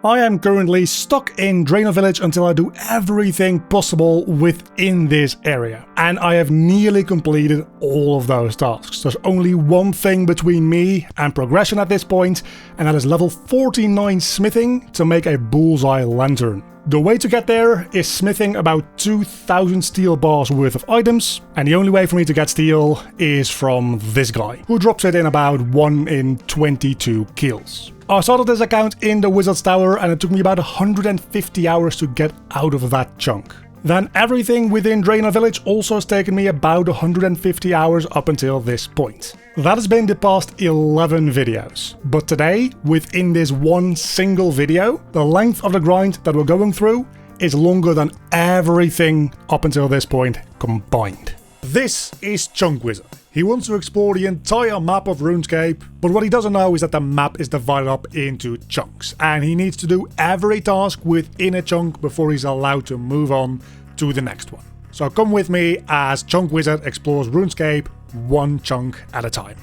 I am currently stuck in Draenor Village until I do everything possible within this area. And I have nearly completed all of those tasks. There's only one thing between me and progression at this point, and that is level 49 smithing to make a bullseye lantern. The way to get there is smithing about 2,000 steel bars worth of items, and the only way for me to get steel is from this guy, who drops it in about 1 in 22 kills. I started this account in the Wizard's Tower and it took me about 150 hours to get out of that chunk. Then everything within Draenor Village also has taken me about 150 hours up until this point. That has been the past 11 videos, but today, within this one single video, the length of the grind that we're going through is longer than everything up until this point combined. This is ChunkWizard. He wants to explore the entire map of RuneScape, but what he doesn't know is that the map is divided up into chunks, and he needs to do every task within a chunk before he's allowed to move on to the next one. So come with me as ChunkWizard explores RuneScape one chunk at a time.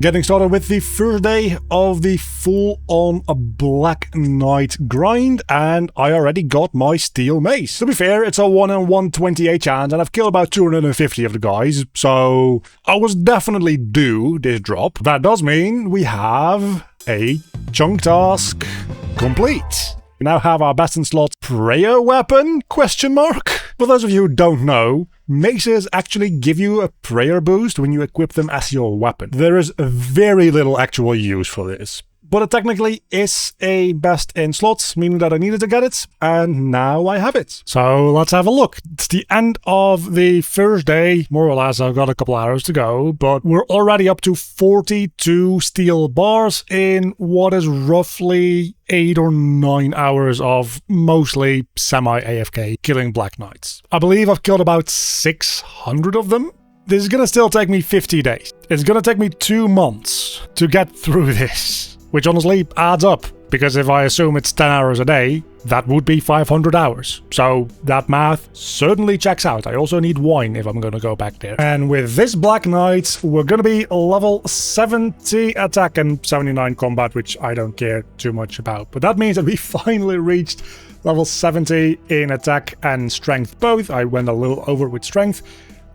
Getting started with the first day of the full-on Black Knight grind, and I already got my steel mace. To be fair, it's a 1 in 128 chance, and I've killed about 250 of the guys, so I was definitely due this drop. That does mean we have a chunk task complete. We now have our best in slot prayer weapon, ? For those of you who don't know, maces actually give you a prayer boost when you equip them as your weapon. There is very little actual use for this, but it technically is a best in slot, meaning that I needed to get it, and now I have it. So let's have a look. It's the end of the first day, more or less. I've got a couple hours to go, but we're already up to 42 steel bars in what is roughly 8 or 9 hours of mostly semi-AFK killing Black Knights. I believe I've killed about 600 of them. This is gonna still take me 50 days. It's gonna take me 2 months to get through this, which honestly adds up, because if I assume it's 10 hours a day, that would be 500 hours. So that math certainly checks out. I also need wine if I'm gonna go back there. And with this Black Knight, we're gonna be level 70 attack and 79 combat, which I don't care too much about. But that means that we finally reached level 70 in attack and strength both. I went a little over with strength.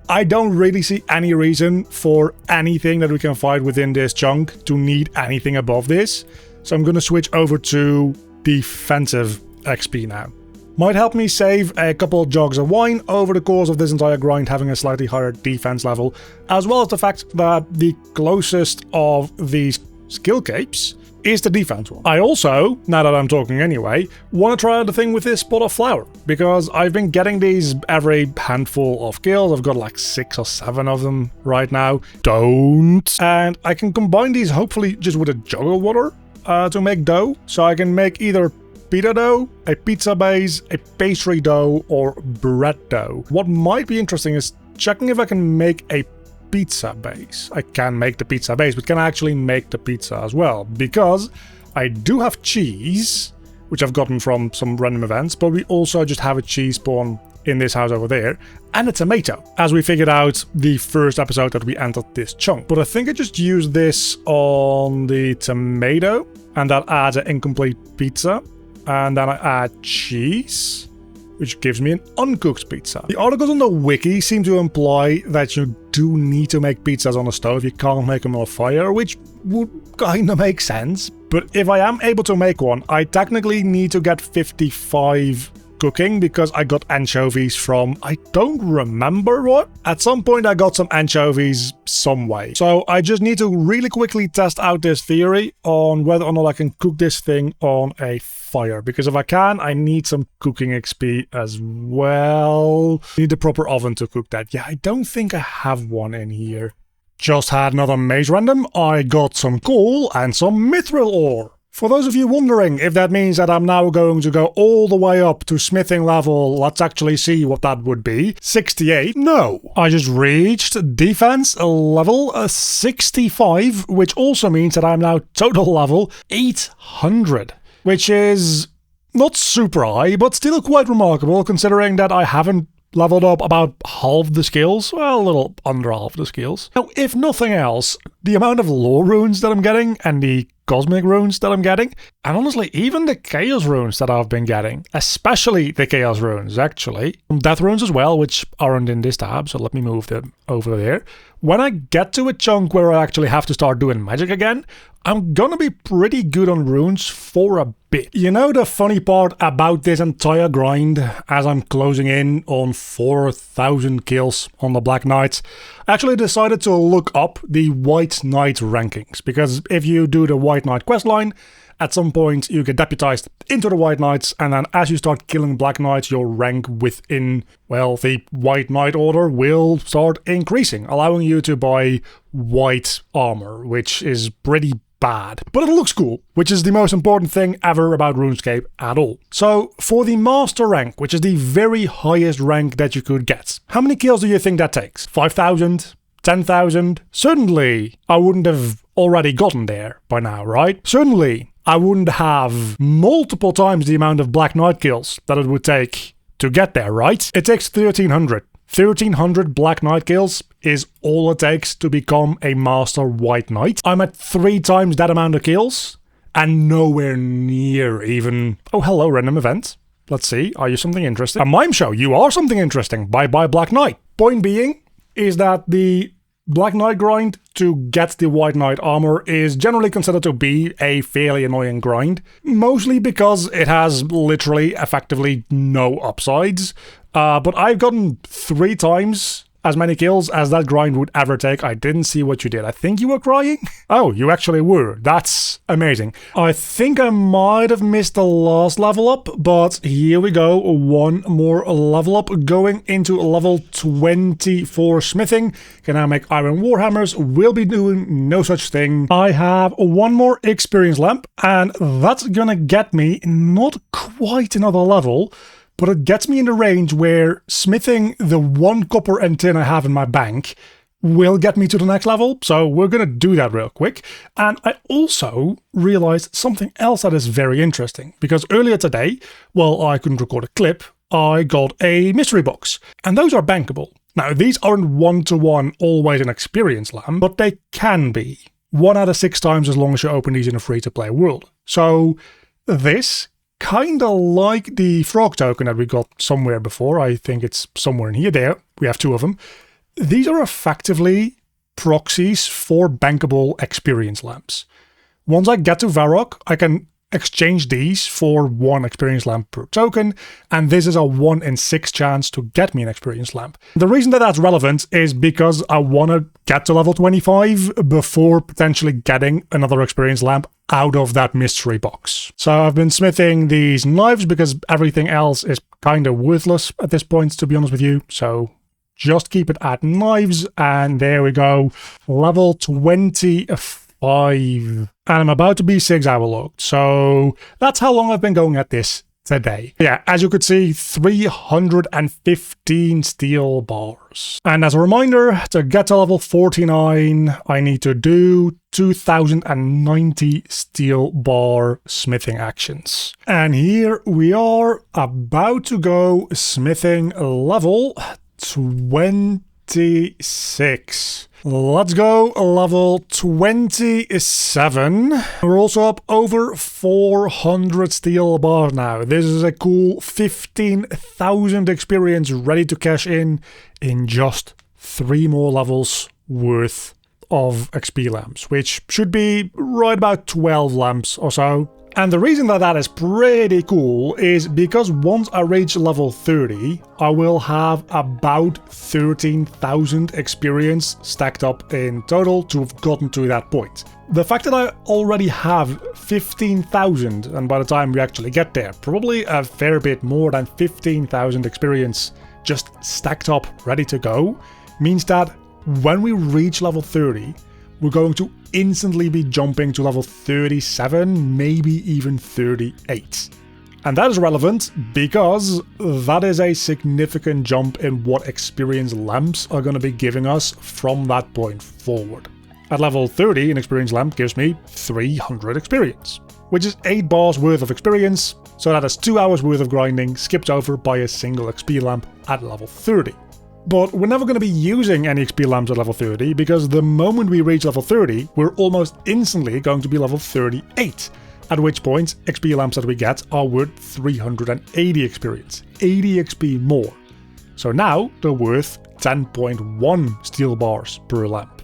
I don't really see any reason for anything that we can fight within this chunk to need anything above this. So I'm going to switch over to defensive XP now. Might help me save a couple of jugs of wine over the course of this entire grind, having a slightly higher defense level, as well as the fact that the closest of these skill capes is the defense one. I also, now that I'm talking anyway, want to try out the thing with this pot of flour, because I've been getting these every handful of kills. I've got like 6 or 7 of them right now. And I can combine these hopefully just with a jug of water to make dough. So I can make either pita dough, a pizza base, a pastry dough, or bread dough. What might be interesting is checking if I can make a pizza base. I can make the pizza base, but can I actually make the pizza as well? Because I do have cheese, which I've gotten from some random events, but we also just have a cheese spawn in this house over there, and a tomato, as we figured out the first episode that we entered this chunk. But I think I just used this on the tomato, and that adds an incomplete pizza, and then I add cheese, which gives me an uncooked pizza. The articles on the wiki seem to imply that you do need to make pizzas on a stove, you can't make them on a fire, which would kinda make sense. But if I am able to make one, I technically need to get 55 cooking, because I got anchovies from, I don't remember what. At some point I got some anchovies some way. So I just need to really quickly test out this theory on whether or not I can cook this thing on a fire, because if I can, I need some cooking XP as well. I need the proper oven to cook that. Yeah, I don't think I have one in here. Just had another maze random. I got some coal and some mithril ore. For those of you wondering if that means that I'm now going to go all the way up to smithing level, let's actually see what that would be, 68, no. I just reached defense level 65, which also means that I'm now total level 800, which is Not super high, but still quite remarkable considering that I haven't leveled up about half the skills, well, a little under half the skills. Now, if nothing else, the amount of lore runes that I'm getting and the cosmic runes that I'm getting, and honestly, even the chaos runes that I've been getting, especially the chaos runes, actually, death runes as well, which aren't in this tab, so let me move them over there. When I get to a chunk where I actually have to start doing magic again, I'm gonna be pretty good on runes for a bit. You know the funny part about this entire grind, as I'm closing in on 4,000 kills on the Black Knights, I actually decided to look up the White Knight rankings, because if you do the White Knight questline, at some point you get deputized into the White Knights, and then as you start killing Black Knights, your rank within, well, the White Knight order will start increasing, allowing you to buy white armor, which is pretty bad. But it looks cool, which is the most important thing ever about RuneScape at all. So, for the Master rank, which is the very highest rank that you could get, how many kills do you think that takes? 5,000? 10,000? Certainly, I wouldn't have already gotten there by now, right? Certainly, I wouldn't have multiple times the amount of Black Knight kills that it would take to get there, right? It takes 1,300. 1,300 Black Knight kills is all it takes to become a Master White Knight. I'm at 3 times that amount of kills, and nowhere near even... Oh, hello, random event. Let's see, are you something interesting? A mime show, you are something interesting. Bye-bye, Black Knight. Point being is that the Black Knight grind to get the White Knight armor is generally considered to be a fairly annoying grind, mostly because it has literally, effectively no upsides. But I've gotten 3 times as many kills as that grind would ever take. I didn't see what you did. I think you were crying? Oh, you actually were. That's amazing. I think I might have missed the last level up, but here we go. One more level up, going into level 24 smithing. Can now make iron warhammers. Will be doing no such thing. I have one more experience lamp, and that's gonna get me not quite another level, but it gets me in the range where smithing the 1 copper and tin I have in my bank will get me to the next level, so we're gonna do that real quick. And I also realized something else that is very interesting, because earlier today, while I couldn't record a clip, I got a mystery box, and those are bankable. Now, these aren't one-to-one always an experience lamp, but they can be. 1 out of 6 times as long as you open these in a free-to-play world. So this, kinda like the frog token that we got somewhere before, I think it's somewhere in here, there, we have 2 of them. These are effectively proxies for bankable experience lamps. Once I get to Varrock, I can exchange these for 1 experience lamp per token, and this is a 1 in 6 chance to get me an experience lamp. The reason that that's relevant is because I want to get to level 25 before potentially getting another experience lamp out of that mystery box. So I've been smithing these knives because everything else is kind of worthless at this point, to be honest with you, so just keep it at knives, and there we go, level 25. And I'm about to be 6-hour logged, so that's how long I've been going at this today. Yeah, as you could see, 315 steel bars. And as a reminder, to get to level 49, I need to do 2090 steel bar smithing actions. And here we are, about to go smithing level 26. Let's go level 27. We're also up over 400 steel bars now. This is a cool 15,000 experience ready to cash in just 3 more levels worth of XP lamps, which should be right about 12 lamps or so. And the reason that that is pretty cool is because once I reach level 30, I will have about 13,000 experience stacked up in total to have gotten to that point. The fact that I already have 15,000, and by the time we actually get there, probably a fair bit more than 15,000 experience just stacked up, ready to go, means that when we reach level 30, we're going to instantly be jumping to level 37, maybe even 38. And that is relevant because that is a significant jump in what experience lamps are going to be giving us from that point forward. At level 30, an experience lamp gives me 300 experience. which is 8 bars worth of experience, so that is 2 hours worth of grinding skipped over by a single XP lamp at level 30. But we're never going to be using any XP lamps at level 30, because the moment we reach level 30, we're almost instantly going to be level 38, at which point XP lamps that we get are worth 380 experience, 80 XP more. So now they're worth 10.1 steel bars per lamp.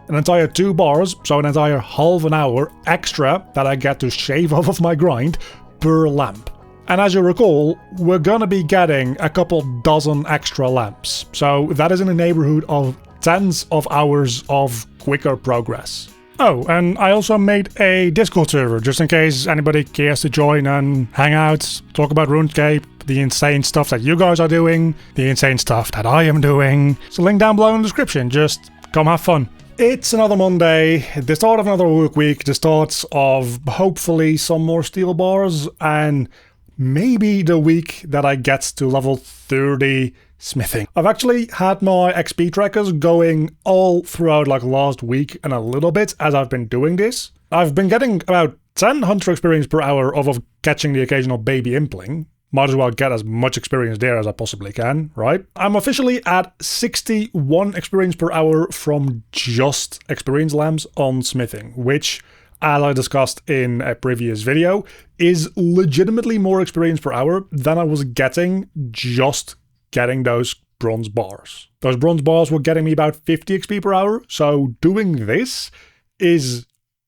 An entire 2 bars, so an entire half an hour extra that I get to shave off of my grind per lamp. And as you recall, we're gonna be getting a couple dozen extra lamps, so that is in the neighborhood of tens of hours of quicker progress. Oh, and I also made a Discord server, just in case anybody cares to join and hang out, talk about RuneScape, the insane stuff that you guys are doing, the insane stuff that I am doing. So link down below in the description, just come have fun. It's another Monday, the start of another work week, the start of hopefully some more steel bars, and maybe the week that I get to level 30 smithing. I've actually had my XP trackers going all throughout like last week and a little bit as I've been doing this. I've been getting about 10 hunter experience per hour of catching the occasional baby impling. Might as well get as much experience there as I possibly can, right? I'm officially at 61 experience per hour from just experience lamps on smithing, which, as I discussed in a previous video, is legitimately more experience per hour than I was getting just getting those bronze bars. Those bronze bars were getting me about 50 XP per hour, so doing this is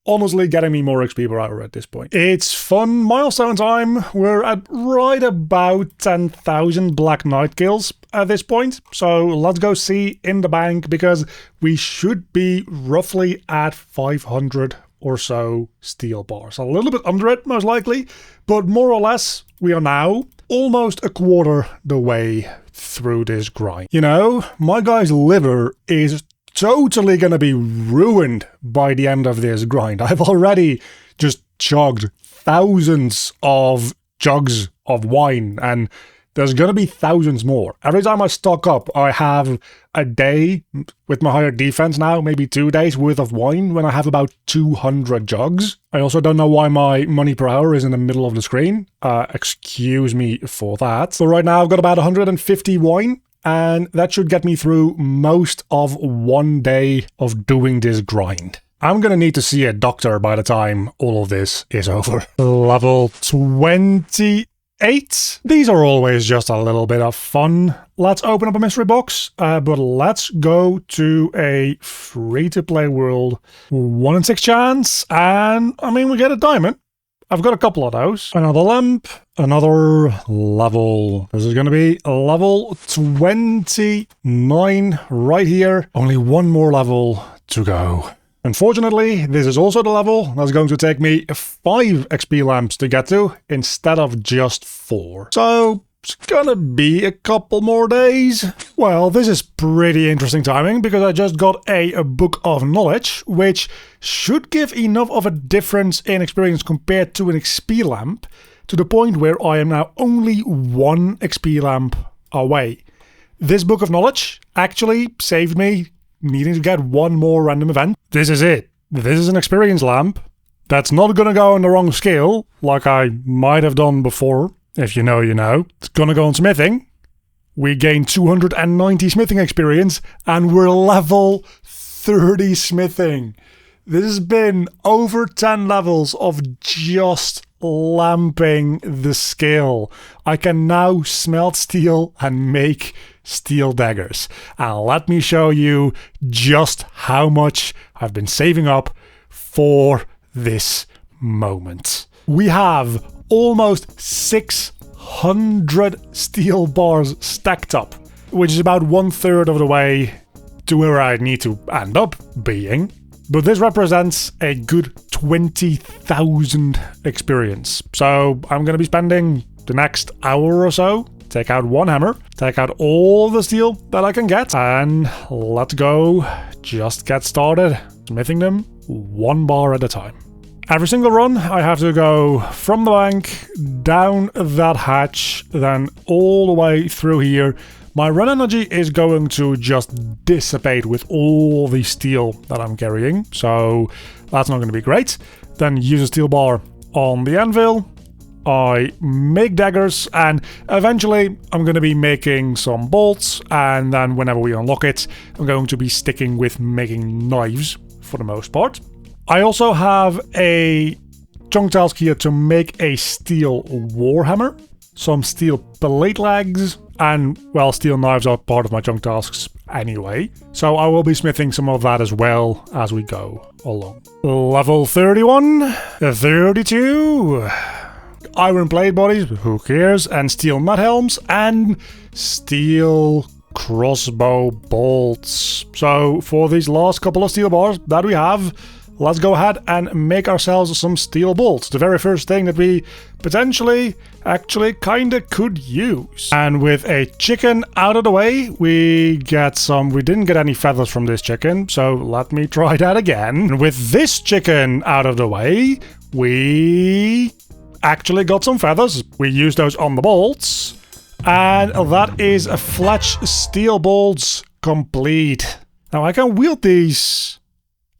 honestly getting me more XP per hour at this point. It's fun milestone time. We're at right about 10,000 Black Knight kills at this point, so let's go see in the bank, because we should be roughly at 500 or so steel bars. A little bit under it, most likely, but more or less, we are now almost a quarter the way through this grind. You know, my guy's liver is totally gonna be ruined by the end of this grind. I've already just chugged thousands of jugs of wine, and there's gonna be thousands more. Every time I stock up, I have a day with my higher defense now, maybe 2 days worth of wine when I have about 200 jugs. I also don't know why my money per hour is in the middle of the screen. Excuse me for that. So right now I've got about 150 wine, and that should get me through most of 1 day of doing this grind. I'm gonna need to see a doctor by the time all of this is over. Level 28. These are always just a little bit of fun. Let's open up a mystery box, but let's go to a free-to-play world. 1 in 6 chance, and I mean, we get a diamond. I've got a couple of those. Another lamp, another level. This is going to be level 29 right here. Only 1 more level to go. Unfortunately, this is also the level that's going to take me 5 XP lamps to get to, instead of just 4. So it's gonna be a couple more days. Well, this is pretty interesting timing, because I just got a book of knowledge, which should give enough of a difference in experience compared to an XP lamp, to the point where I am now only 1 XP lamp away. This book of knowledge actually saved me needing to get 1 more random event. This is it. This is an experience lamp that's not gonna go on the wrong skill, like I might have done before. If you know, you know. It's gonna go on smithing. We gain 290 smithing experience, and we're level 30 smithing. This has been over 10 levels of just lamping the skill. I can now smelt steel and make steel daggers. And let me show you just how much I've been saving up for this moment. We have almost 600 steel bars stacked up, which is about 1/3 of the way to where I need to end up being. But this represents a good 20,000 experience. So I'm going to be spending the next hour or so, take out 1 hammer, take out all the steel that I can get, and let's go just get started smithing them 1 bar at a time. Every single run, I have to go from the bank, down that hatch, then all the way through here. My run energy is going to just dissipate with all the steel that I'm carrying, so that's not going to be great. Then use a steel bar on the anvil, I make daggers, and eventually I'm going to be making some bolts, and then whenever we unlock it, I'm going to be sticking with making knives for the most part. I also have a chunk task here to make a steel warhammer, some steel platelegs, and, well, steel knives are part of my chunk tasks anyway, so I will be smithing some of that as well as we go along. Level 31, 32, iron blade bodies, who cares, and steel nut helms, and steel crossbow bolts. So for these last couple of steel bars that we have, let's go ahead and make ourselves some steel bolts. The very first thing that we potentially actually kinda could use. And with a chicken out of the way, we didn't get any feathers from this chicken, so let me try that again. And with this chicken out of the way, we actually got some feathers. We used those on the bolts, and that is a Fletch steel bolts complete. Now I can wield these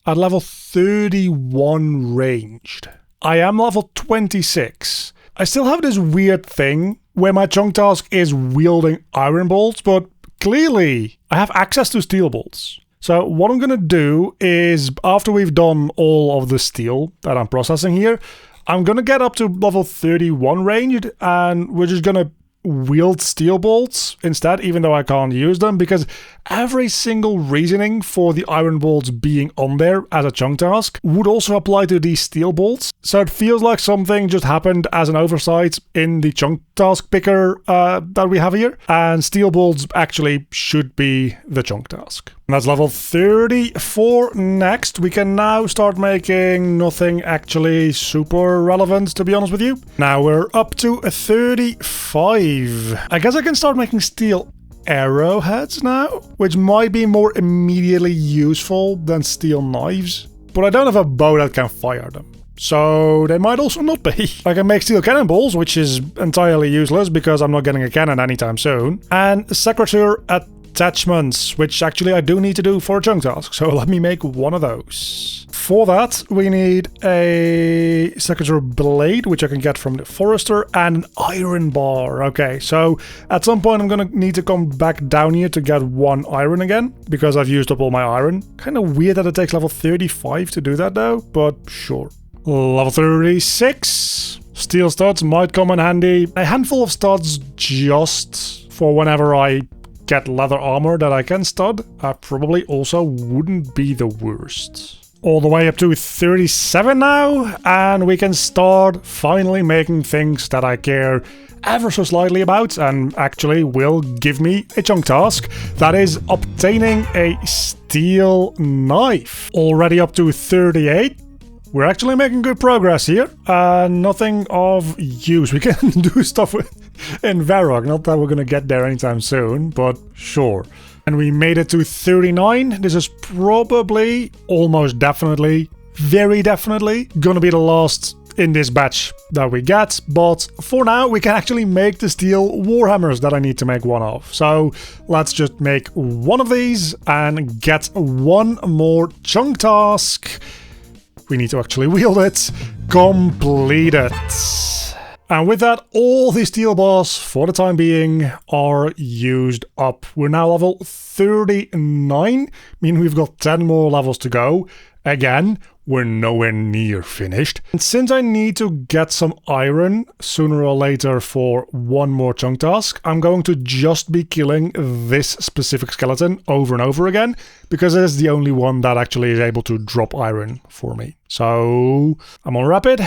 at level 31 ranged. I am level 26. I still have this weird thing where my chunk task is wielding iron bolts, but clearly I have access to steel bolts. So what I'm gonna do is, after we've done all of the steel that I'm processing here, I'm gonna get up to level 31 ranged, and we're just gonna wield steel bolts instead, even though I can't use them, because every single reasoning for the iron bolts being on there as a chunk task would also apply to these steel bolts. So it feels like something just happened as an oversight in the chunk task picker that we have here, and steel bolts actually should be the chunk task. And that's level 34 next. We can now start making nothing actually super relevant, to be honest with you. Now we're up to a 35. I guess I can start making steel arrowheads now, which might be more immediately useful than steel knives. But I don't have a bow that can fire them, so they might also not be. I can make steel cannonballs, which is entirely useless because I'm not getting a cannon anytime soon. And secretary attachments, which actually I do need to do for a chunk task, so let me make one of those. For that, we need a secretary blade, which I can get from the forester, and an iron bar. Okay, so at some point I'm gonna need to come back down here to get one iron again, because I've used up all my iron. Kind of weird that it takes level 35 to do that though, but sure. Level 36. Steel studs might come in handy. A handful of studs just for whenever I get leather armor that I can stud. Probably also wouldn't be the worst. All the way up to 37 now, and we can start finally making things that I care ever so slightly about and actually will give me a chunk task. That is obtaining a steel knife. Already up to 38. We're actually making good progress here. Nothing of use. We can do stuff in Varrock. Not that we're gonna get there anytime soon, but sure. And we made it to 39. This is probably, almost definitely, very definitely gonna be the last in this batch that we get. But for now, we can actually make the steel warhammers that I need to make one of. So let's just make one of these and get one more chunk task. We need to actually wield it. Complete it. And with that, all the steel bars, for the time being, are used up. We're now level 39, meaning we've got 10 more levels to go. Again, we're nowhere near finished. And since I need to get some iron sooner or later for one more chunk task, I'm going to just be killing this specific skeleton over and over again, because it is the only one that actually is able to drop iron for me. So I'm on rapid.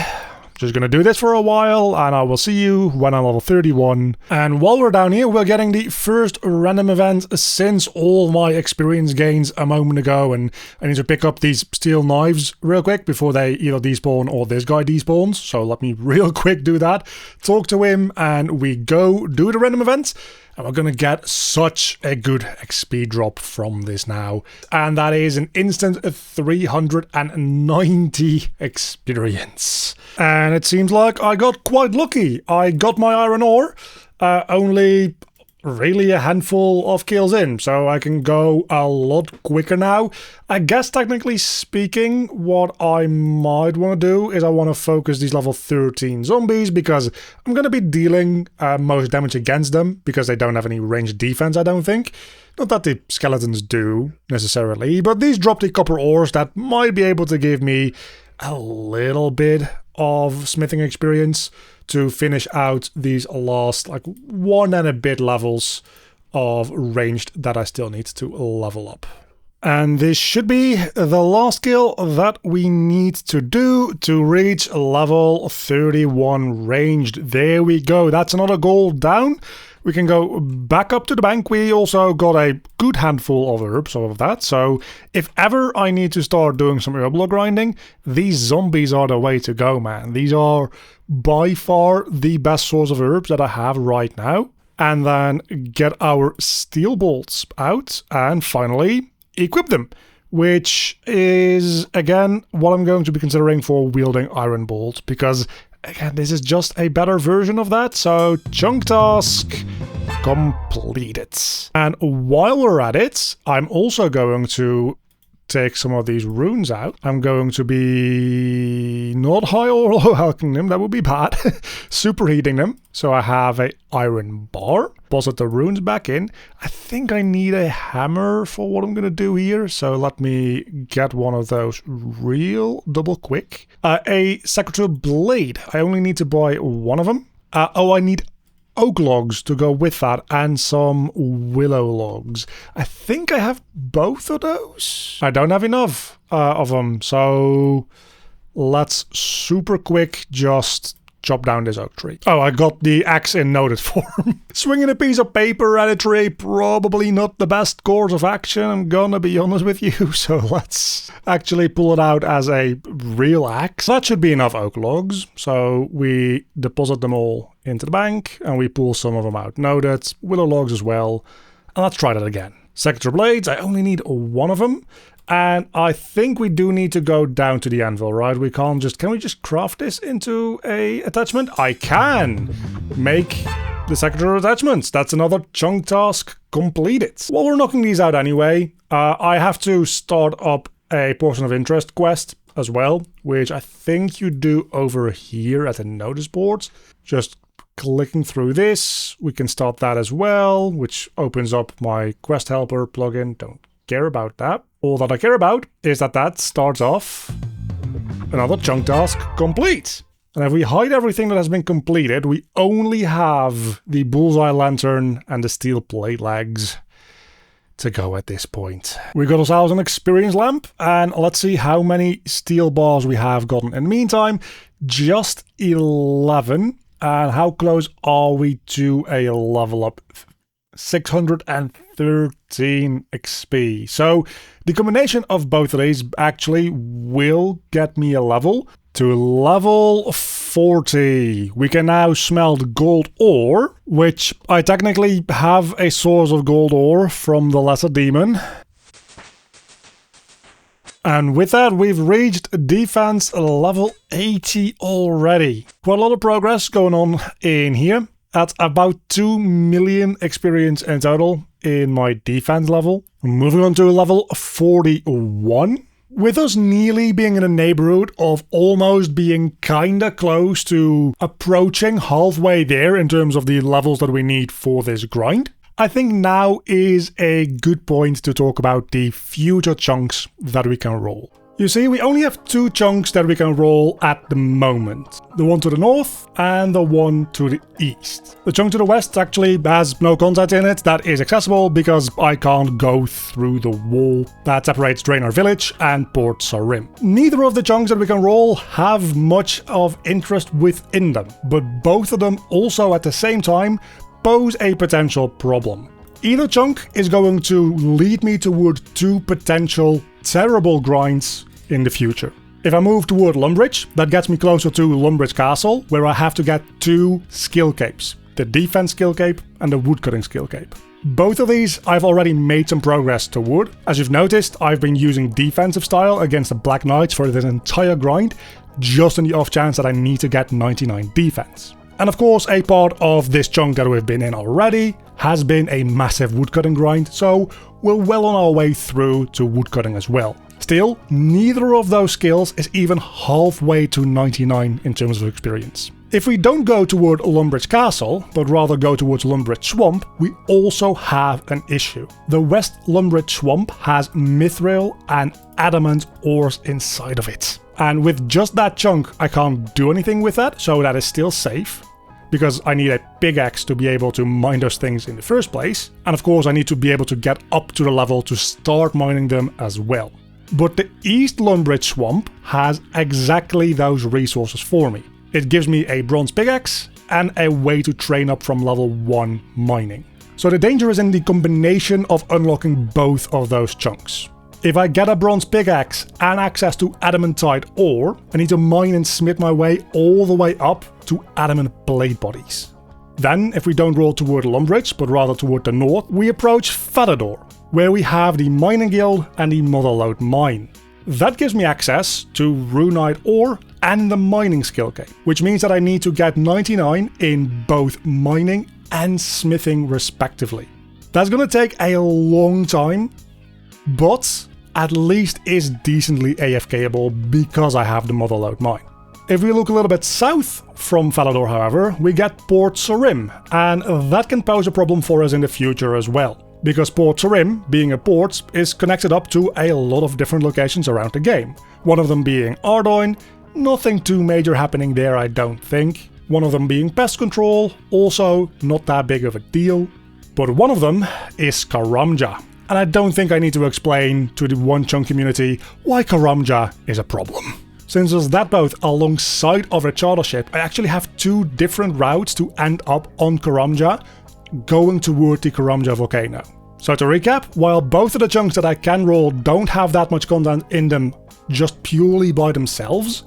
Just gonna do this for a while, and I will see you when I'm level 31. And while we're down here, we're getting the first random event since all my experience gains a moment ago, and I need to pick up these steel knives real quick before they either despawn or this guy despawns. So let me real quick do that, talk to him, and we go do the random event. And we're gonna get such a good XP drop from this now. And that is an instant 390 experience. And it seems like I got quite lucky. I got my iron ore, only really a handful of kills in, so I can go a lot quicker now. I guess technically speaking, what I might want to do is I want to focus these level 13 zombies because I'm going to be dealing most damage against them because they don't have any ranged defense, I don't think. Not that the skeletons do, necessarily, but these drop the copper ores that might be able to give me a little bit of smithing experience to finish out these last, like, 1 and a bit levels of ranged that I still need to level up. And this should be the last skill that we need to do to reach level 31 ranged. There we go, that's another goal down. We can go back up to the bank. We also got a good handful of herbs of that, so if ever I need to start doing some herb log grinding, these zombies are the way to go, man. These are by far the best source of herbs that I have right now. And then get our steel bolts out and finally equip them, which is, again, what I'm going to be considering for wielding iron bolts, because again, this is just a better version of that, so chunk task completed. And while we're at it, I'm also going to take some of these runes out. I'm going to be not high or low alching them, that would be bad. Superheating them, so I have a iron bar. Deposit the runes back in. I think I need a hammer for what I'm going to do here, so let me get one of those real double quick. A secretary blade. I only need to buy one of them. I need oak logs to go with that and some willow logs. I think I have both of those. I don't have enough of them, so let's super quick just chop down this oak tree. Oh, I got the axe in noted form. Swinging a piece of paper at a tree, probably not the best course of action, I'm gonna be honest with you, so let's actually pull it out as a real axe. That should be enough oak logs, so we deposit them all into the bank, and we pull some of them out. Noted, willow logs as well, and let's try that again. Secretary blades, I only need one of them. And I think we do need to go down to the anvil, right? We can't just... Can we just craft this into a attachment? I can make the secretary attachments. That's another chunk task completed. While we're knocking these out anyway, I have to start up a portion of interest quest as well, which I think you do over here at the notice board. Just clicking through this, we can start that as well, which opens up my quest helper plugin. Don't care about that. All that I care about is that that starts off another chunk task complete. And if we hide everything that has been completed, we only have the bullseye lantern and the steel plate legs to go at this point. We got ourselves an experience lamp, and let's see how many steel bars we have gotten. In the meantime, just 11. And how close are we to a level up? 613 XP. So the combination of both of these actually will get me a level to level 40. We can now smelt gold ore, which I technically have a source of gold ore from the lesser demon. And with that, we've reached defense level 80 already. Quite a lot of progress going on in here. At about 2 million experience in total in my defense level. Moving on to level 41. With us nearly being in the neighborhood of almost being kinda close to approaching halfway there in terms of the levels that we need for this grind, I think now is a good point to talk about the future chunks that we can roll. You see, we only have 2 chunks that we can roll at the moment. The one to the north and the one to the east. The chunk to the west actually has no content in it that is accessible because I can't go through the wall that separates Draenor Village and Port Sarim. Neither of the chunks that we can roll have much of interest within them, but both of them also at the same time pose a potential problem. Either chunk is going to lead me toward 2 potential terrible grinds in the future. If I move toward Lumbridge, that gets me closer to Lumbridge Castle, where I have to get 2 skill capes. The defense skill cape and the woodcutting skill cape. Both of these I've already made some progress toward. As you've noticed, I've been using defensive style against the Black Knights for this entire grind, just in the off chance that I need to get 99 defense. And of course, a part of this chunk that we've been in already has been a massive woodcutting grind, so we're well on our way through to woodcutting as well. Still, neither of those skills is even halfway to 99 in terms of experience. If we don't go toward Lumbridge Castle, but rather go towards Lumbridge Swamp, we also have an issue. The West Lumbridge Swamp has mithril and adamant ores inside of it. And with just that chunk, I can't do anything with that, so that is still safe, because I need a pickaxe to be able to mine those things in the first place. And of course I need to be able to get up to the level to start mining them as well. But the East Lumbridge Swamp has exactly those resources for me. It gives me a bronze pickaxe and a way to train up from level 1 mining. So the danger is in the combination of unlocking both of those chunks. If I get a bronze pickaxe and access to adamantite ore, I need to mine and smith my way all the way up to adamant blade bodies. Then, if we don't roll toward Lumbridge, but rather toward the north, we approach Falador, where we have the Mining Guild and the Motherlode Mine. That gives me access to runite ore and the mining skill cape, which means that I need to get 99 in both mining and smithing respectively. That's gonna take a long time, but at least is decently AFKable because I have the Motherlode Mine. If we look a little bit south from Falador, however, we get Port Sarim, and that can pose a problem for us in the future as well. Because Port Sarim, being a port, is connected up to a lot of different locations around the game. One of them being Ardoin, nothing too major happening there I don't think. One of them being pest control, also not that big of a deal. But one of them is Karamja, and I don't think I need to explain to the One Chunk community why Karamja is a problem. Since there's that both alongside of a charter ship, I actually have two different routes to end up on Karamja, going toward the Karamja volcano. So to recap, while both of the chunks that I can roll don't have that much content in them just purely by themselves,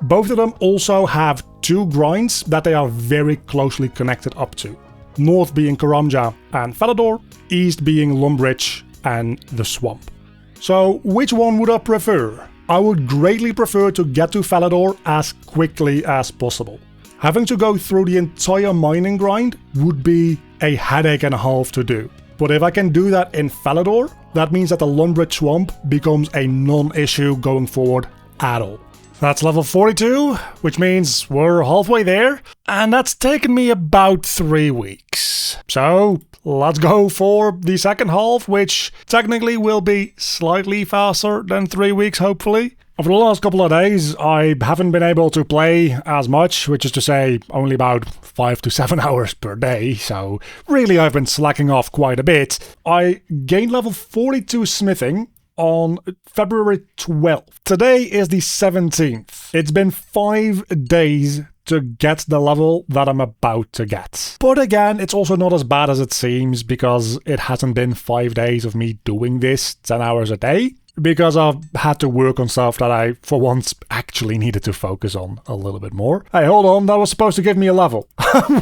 both of them also have two grinds that they are very closely connected up to. North being Karamja and Falador, east being Lumbridge and the Swamp. So which one would I prefer? I would greatly prefer to get to Falador as quickly as possible. Having to go through the entire mining grind would be a headache and a half to do. But if I can do that in Falador, that means that the Lumbridge Swamp becomes a non-issue going forward at all. That's level 42, which means we're halfway there, and that's taken me about 3 weeks. So let's go for the second half, which technically will be slightly faster than 3 weeks, hopefully. Over the last couple of days, I haven't been able to play as much, which is to say only about 5 to 7 hours per day, so really I've been slacking off quite a bit. I gained level 42 smithing on February 12th. Today is the 17th. It's been 5 days to get the level that I'm about to get. But again, it's also not as bad as it seems because it hasn't been 5 days of me doing this 10 hours a day. Because I've had to work on stuff that I, for once, actually needed to focus on a little bit more. Hey, hold on, that was supposed to give me a level.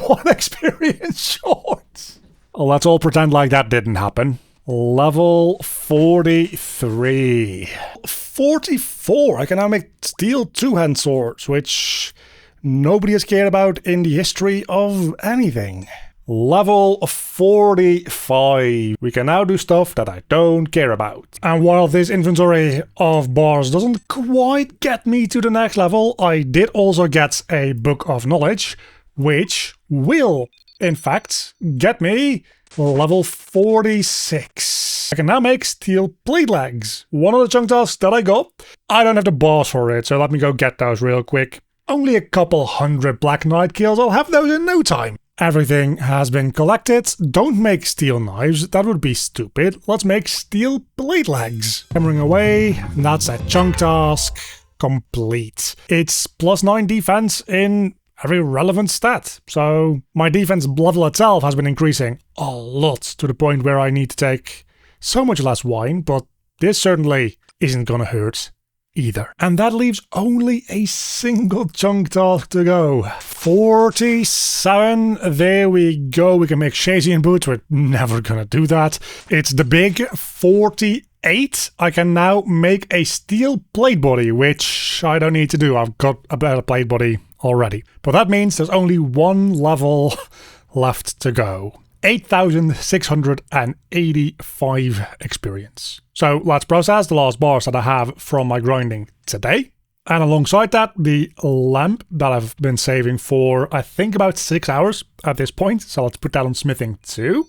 One experience short. Well, let's all pretend like that didn't happen. Level 43. 44, I can now make steel two-hand swords, which nobody has cared about in the history of anything. Level 45. We can now do stuff that I don't care about. And while this inventory of bars doesn't quite get me to the next level, I did also get a Book of Knowledge, which will, in fact, get me level 46. I can now make steel platelegs. One of the chunk tasks that I got, I don't have the bars for it, so let me go get those real quick. Only a couple hundred Black Knight kills, I'll have those in no time. Everything has been collected. Don't make steel knives, that would be stupid. Let's make steel platelegs. Hammering away, that's a chunk task complete. It's +9 defense in every relevant stat. So my defense level itself has been increasing a lot to the point where I need to take so much less wine, but this certainly isn't gonna hurt either. And that leaves only a single chunk task to go. 47, there we go. We can make Shazian boots, we're never gonna do that. It's the big 48. I can now make a steel plate body, which I don't need to do. I've got a better plate body already. But that means there's only one level left to go. 8,685 experience. So let's process the last bars that I have from my grinding today. And alongside that, the lamp that I've been saving for, I think, about 6 hours at this point. So let's put that on smithing too.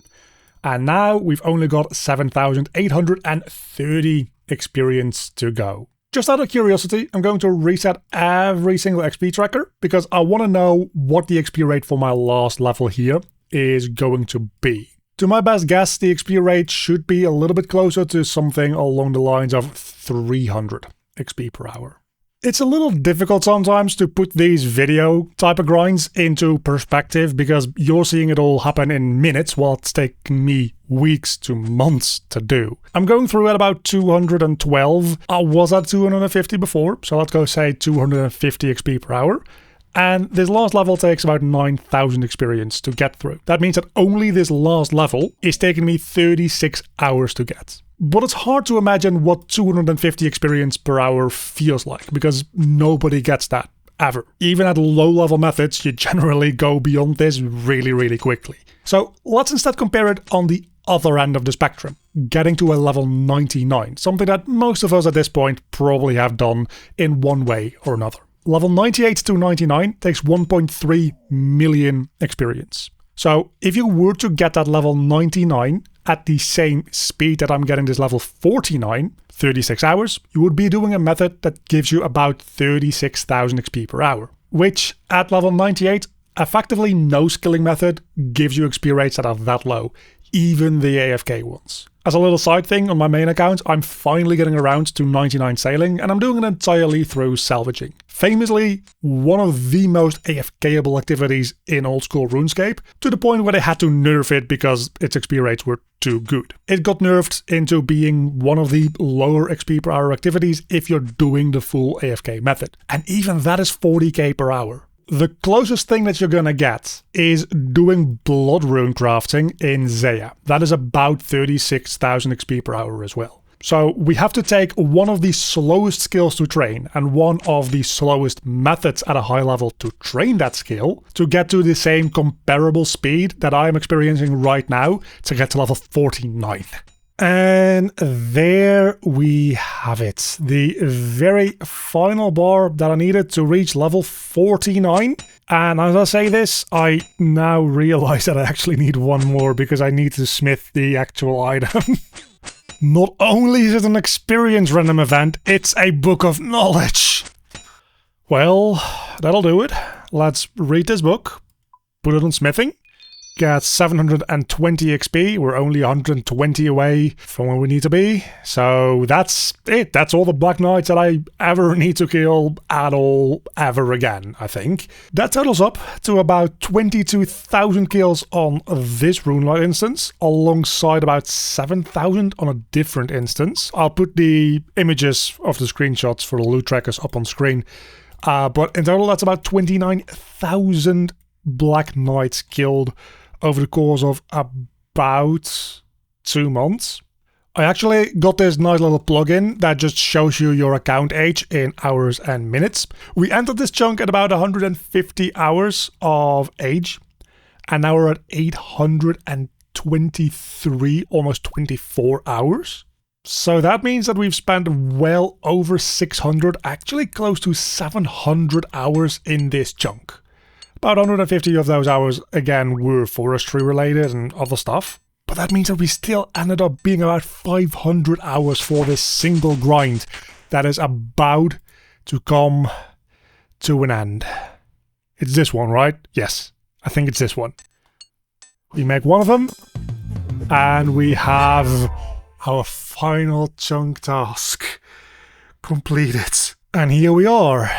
And now we've only got 7,830 experience to go. Just out of curiosity, I'm going to reset every single XP tracker because I want to know what the XP rate for my last level here is going to be. To my best guess, the XP rate should be a little bit closer to something along the lines of 300 XP per hour. It's a little difficult sometimes to put these video type of grinds into perspective because you're seeing it all happen in minutes while it's taking me weeks to months to do. I'm going through at about 212. I was at 250 before, so let's go say 250 XP per hour. And this last level takes about 9,000 experience to get through. That means that only this last level is taking me 36 hours to get. But it's hard to imagine what 250 experience per hour feels like, because nobody gets that, ever. Even at low-level methods, you generally go beyond this really, really quickly. So let's instead compare it on the other end of the spectrum, getting to a level 99, something that most of us at this point probably have done in one way or another. Level 98 to 99 takes 1.3 million experience. So if you were to get that level 99 at the same speed that I'm getting this level 49, 36 hours, you would be doing a method that gives you about 36,000 XP per hour, which at level 98, effectively no skilling method gives you XP rates that are that low, even the AFK ones. As a little side thing on my main account, I'm finally getting around to 99 sailing, and I'm doing it entirely through salvaging. Famously, one of the most AFKable activities in old school RuneScape, to the point where they had to nerf it because its XP rates were too good. It got nerfed into being one of the lower XP per hour activities if you're doing the full AFK method. And even that is 40k per hour. The closest thing that you're gonna get is doing blood rune crafting in Zeya. That is about 36,000 XP per hour as well. So we have to take one of the slowest skills to train and one of the slowest methods at a high level to train that skill to get to the same comparable speed that I am experiencing right now to get to level 49. And there we have it. The very final bar that I needed to reach level 49. And as I say this, I now realize that I actually need one more because I need to smith the actual item. Not only is it an experience random event, it's a book of knowledge. Well, that'll do it. Let's read this book, put it on smithing. Get 720 XP, we're only 120 away from where we need to be. So that's it, that's all the Black Knights that I ever need to kill at all, ever again, I think. That totals up to about 22,000 kills on this RuneLite instance, alongside about 7,000 on a different instance. I'll put the images of the screenshots for the loot trackers up on screen. But in total, that's about 29,000 Black Knights killed over the course of about 2 months. I actually got this nice little plugin that just shows you your account age in hours and minutes. We entered this chunk at about 150 hours of age, and now we're at 823, almost 24 hours. So that means that we've spent well over 600, actually close to 700 hours in this chunk. About 150 of those hours, again, were forestry related and other stuff. But that means that we still ended up being about 500 hours for this single grind that is about to come to an end. It's this one, right? Yes, I think it's this one. We make one of them, and we have our final chunk task completed. And here we are.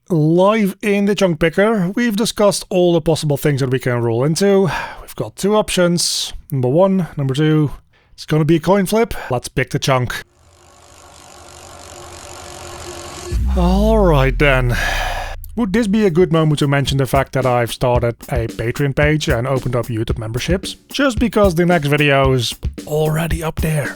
Live in the chunk picker, we've discussed all the possible things that we can roll into. We've got 2 options. Number 1, number 2. It's gonna be a coin flip. Let's pick the chunk. Alright then. Would this be a good moment to mention the fact that I've started a Patreon page and opened up YouTube memberships? Just because the next video is already up there.